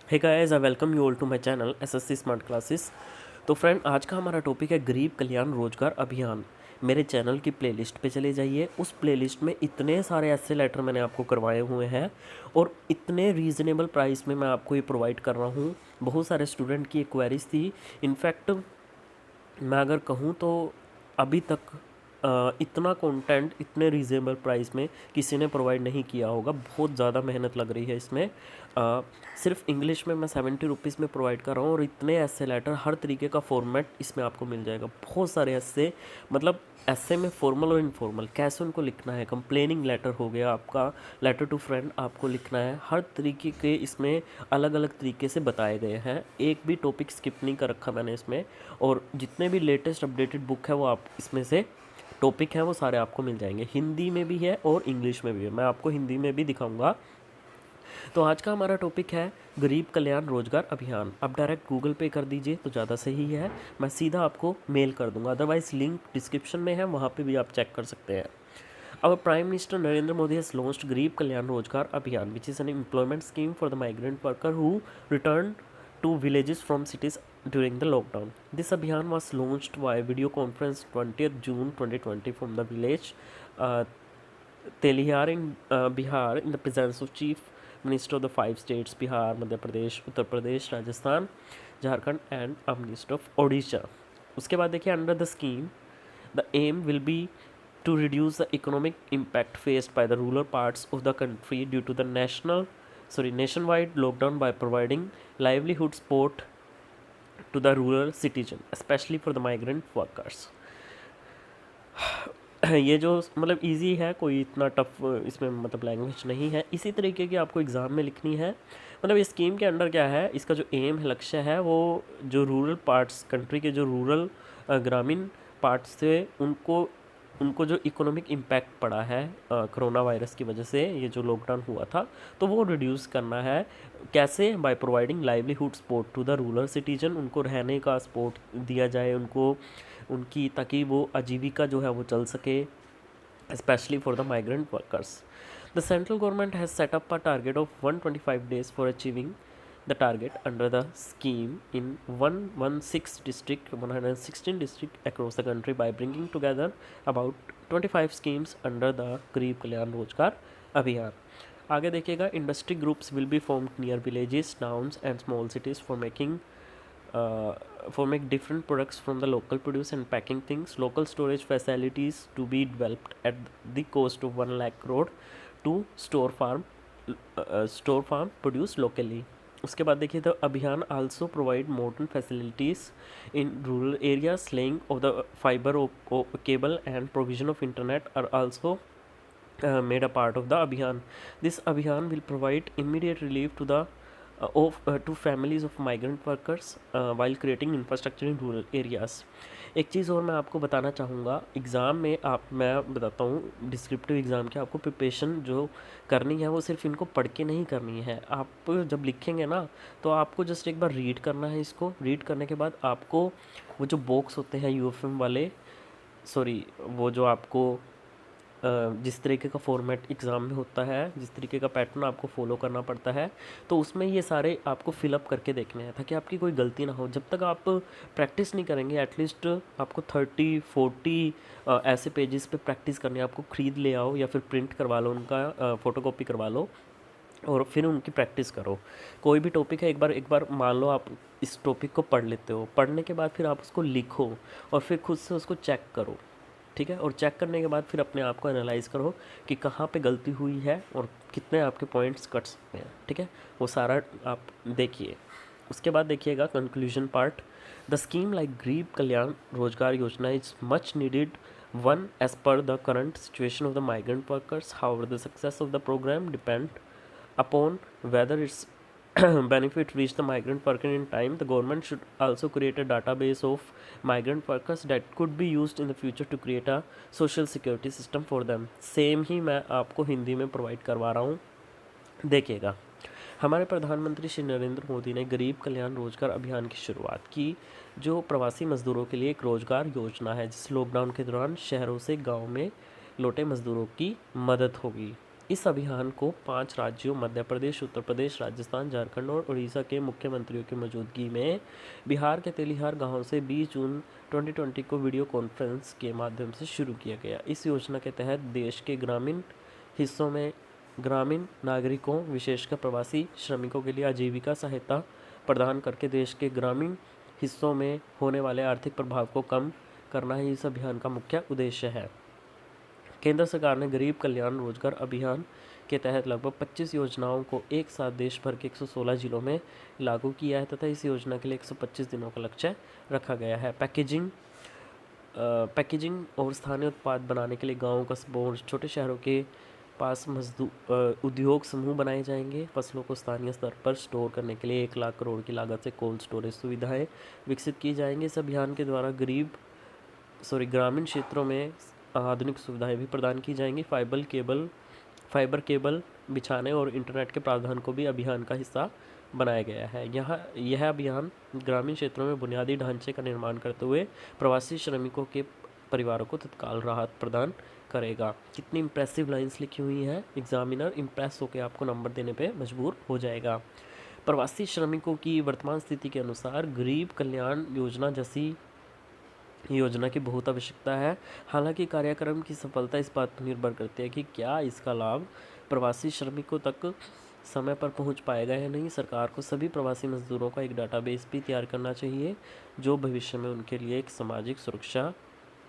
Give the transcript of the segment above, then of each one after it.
Hey guys, I welcome you all to my channel SSC smart classes. तो friend, आज का हमारा topic है गरीब कल्याण रोजगार अभियान। मेरे चैनल की प्लेलिस्ट पे चले जाइए। उस प्लेलिस्ट में इतने सारे ऐसे लेटर मैंने आपको करवाए हुए हैं और इतने रीज़नेबल प्राइस में मैं आपको ये प्रोवाइड कर रहा हूँ। बहुत सारे स्टूडेंट की क्वेरीज थी। इनफैक्ट मैं अगर कहूँ तो अभी तक इतना कंटेंट इतने रीज़नेबल प्राइस में किसी ने प्रोवाइड नहीं किया होगा। बहुत ज़्यादा मेहनत लग रही है इसमें। सिर्फ इंग्लिश में मैं 70 रुपीज़ में प्रोवाइड कर रहा हूँ और इतने ऐसे लेटर, हर तरीके का फॉर्मेट इसमें आपको मिल जाएगा। बहुत सारे ऐसे, मतलब ऐसे में फॉर्मल और इनफॉर्मल कैसे उनको लिखना है, कंप्लेनिंग लेटर हो गया आपका, लेटर टू फ्रेंड आपको लिखना है, हर तरीके के इसमें अलग अलग तरीके से बताए गए हैं। एक भी टॉपिक स्किप नहीं कर रखा मैंने इसमें। और जितने भी लेटेस्ट अपडेटेड बुक है वो आप इसमें से टॉपिक हैं वो सारे आपको मिल जाएंगे। हिंदी में भी है और इंग्लिश में भी है। मैं आपको हिंदी में भी दिखाऊंगा। तो आज का हमारा टॉपिक है गरीब कल्याण रोजगार अभियान। आप डायरेक्ट गूगल पे कर दीजिए तो ज़्यादा सही है। मैं सीधा आपको मेल कर दूंगा, अदरवाइज लिंक डिस्क्रिप्शन में है, वहाँ पे भी आप चेक कर सकते हैं। Our Prime Minister Narendra Modi has launched Garib Kalyan Rozgar Abhiyan, which is an employment scheme for the migrant worker who returned to villages from cities during the lockdown. This Abhiyan was launched via video conference 20th June 2020 from the village uh, Telihar in Bihar, in the presence of Chief Minister of the 5 states Bihar, Madhya Pradesh, Uttar Pradesh, Rajasthan, Jharkhand and a Minister of Odisha. उसके बाद देखिए, under the scheme the aim will be to reduce the economic impact faced by the rural parts of the country due to the nationwide lockdown by providing livelihood support to the rural citizen, especially for the migrant workers. ये जो मतलब easy है, कोई इतना tough इसमें मतलब language नहीं है। इसी तरीके की आपको एग्ज़ाम में लिखनी है। मतलब इस स्कीम के अंडर क्या है, इसका जो एम है, लक्ष्य है, वो जो रूरल पार्ट्स, कंट्री के जो रूरल ग्रामीण पार्ट्स थे, उनको उनको जो इकोनॉमिक इम्पैक्ट पड़ा है कोरोना वायरस की वजह से, ये जो लॉकडाउन हुआ था, तो वो रिड्यूस करना है। कैसे? By providing livelihood support to the rural citizen. उनको रहने का सपोर्ट दिया जाए, उनको उनकी, ताकि वो आजीविका जो है वो चल सके, especially for the migrant workers. The central government has set up a target of 125 days for achieving the target under the scheme in 116 district 116 district across the country by bringing together about 25 schemes under the गरीब कल्याण रोजगार अभियान। आगे देखिएगा, industry groups will be formed near villages, towns and small cities for make different products from the local produce and packing things. Local storage facilities to be developed at the cost of 1 lakh crore to store farm produce locally. उसके बाद देखिए, the अभियान also provide modern facilities in rural areas, laying off the fibre cable and provision of internet are also made a part of the abhiyan. This abhiyan will provide immediate relief to the to families of migrant workers while creating infrastructure in rural areas. एक चीज़ और मैं आपको बताना चाहूँगा, exam में मैं बताता हूँ, डिस्क्रिप्टिव एग्ज़ाम की आपको प्रिपरेशन जो करनी है वो सिर्फ इनको पढ़ के नहीं करनी है। आप जब लिखेंगे ना, तो आपको जस्ट एक बार रीड करना है। इसको रीड करने के बाद आपको वो जो बॉक्स होते हैं यूएफएम वाले, सॉरी, वो जो आपको जिस तरीके का फॉर्मेट एग्ज़ाम में होता है, जिस तरीके का पैटर्न आपको फॉलो करना पड़ता है, तो उसमें ये सारे आपको फिलअप करके देखने हैं ताकि आपकी कोई गलती ना हो। जब तक आप प्रैक्टिस नहीं करेंगे, एटलीस्ट आपको 30-40 ऐसे पेजेस पे प्रैक्टिस करनी है। आपको ख़रीद ले आओ या फिर प्रिंट करवा लो, उनका फ़ोटोकॉपी करवा लो और फिर उनकी प्रैक्टिस करो। कोई भी टॉपिक है, एक बार मान लो आप इस टॉपिक को पढ़ लेते हो, पढ़ने के बाद फिर आप उसको लिखो और फिर खुद से उसको चेक करो, ठीक है। और चेक करने के बाद फिर अपने आप को एनालाइज करो कि कहाँ पे गलती हुई है और कितने आपके पॉइंट्स कट सकते हैं, ठीक है। वो सारा आप देखिए। उसके बाद देखिएगा conclusion part. The scheme like Garib Kalyan Rozgar Yojana is much needed one as per the current situation of the migrant workers. However the success of the programme depend upon whether its benefit reach the migrant worker in time. The government should also create a database of migrant workers that could be used in the future to create a social security system for them. Same ही मैं आपको हिंदी में provide करवा रहा हूँ, देखिएगा। हमारे प्रधानमंत्री श्री नरेंद्र मोदी ने गरीब कल्याण रोजगार अभियान की शुरुआत की, जो प्रवासी मजदूरों के लिए एक रोजगार योजना है, जिस लॉकडाउन के दौरान शहरों से गाँव में लौटे मजदूरों की मदद होगी। इस अभियान को 5 राज्यों मध्य प्रदेश, उत्तर प्रदेश, राजस्थान, झारखंड और उड़ीसा के मुख्यमंत्रियों की मौजूदगी में बिहार के तेलिहार गांव से 20 जून 2020 को वीडियो कॉन्फ्रेंस के माध्यम से शुरू किया गया। इस योजना के तहत देश के ग्रामीण हिस्सों में ग्रामीण नागरिकों, विशेषकर प्रवासी श्रमिकों के लिए आजीविका सहायता प्रदान करके देश के ग्रामीण हिस्सों में होने वाले आर्थिक प्रभाव को कम करना ही इस अभियान का मुख्य उद्देश्य है। केंद्र सरकार ने गरीब कल्याण रोजगार अभियान के तहत लगभग 25 योजनाओं को एक साथ देश भर के 116 जिलों में लागू किया है तथा इस योजना के लिए 125 दिनों का लक्ष्य रखा गया है। पैकेजिंग और स्थानीय उत्पाद बनाने के लिए गाँव, कस्बों और छोटे शहरों के पास उद्योग समूह बनाए जाएंगे। फसलों को स्थानीय स्तर पर स्टोर करने के लिए 1 लाख करोड़ की लागत से कोल्ड स्टोरेज सुविधाएं विकसित की जाएंगी। इस अभियान के द्वारा ग्रामीण क्षेत्रों में आधुनिक सुविधाएं भी प्रदान की जाएंगी। फाइबर केबल बिछाने और इंटरनेट के प्रावधान को भी अभियान का हिस्सा बनाया गया है। यह अभियान ग्रामीण क्षेत्रों में बुनियादी ढांचे का निर्माण करते हुए प्रवासी श्रमिकों के परिवारों को तत्काल राहत प्रदान करेगा। कितनी इंप्रेसिव लाइंस लिखी हुई हैं, एग्जामिनर इंप्रेस होकर आपको नंबर देने पे मजबूर हो जाएगा। प्रवासी श्रमिकों की वर्तमान स्थिति के अनुसार गरीब कल्याण योजना जैसी योजना की बहुत आवश्यकता है। हालांकि कार्यक्रम की सफलता इस बात पर निर्भर करती है कि क्या इसका लाभ प्रवासी श्रमिकों तक समय पर पहुंच पाएगा या नहीं। सरकार को सभी प्रवासी मजदूरों का एक डाटाबेस भी तैयार करना चाहिए जो भविष्य में उनके लिए एक सामाजिक सुरक्षा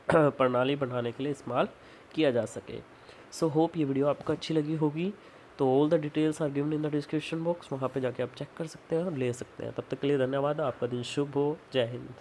प्रणाली बनाने के लिए इस्तेमाल किया जा सके। सो होप ये वीडियो आपको अच्छी लगी होगी। तो all the details are given in the description box, वहाँ पे जाके आप चेक कर सकते हैं और ले सकते हैं। तब तक के लिए धन्यवाद। आपका दिन शुभ हो। जय हिंद।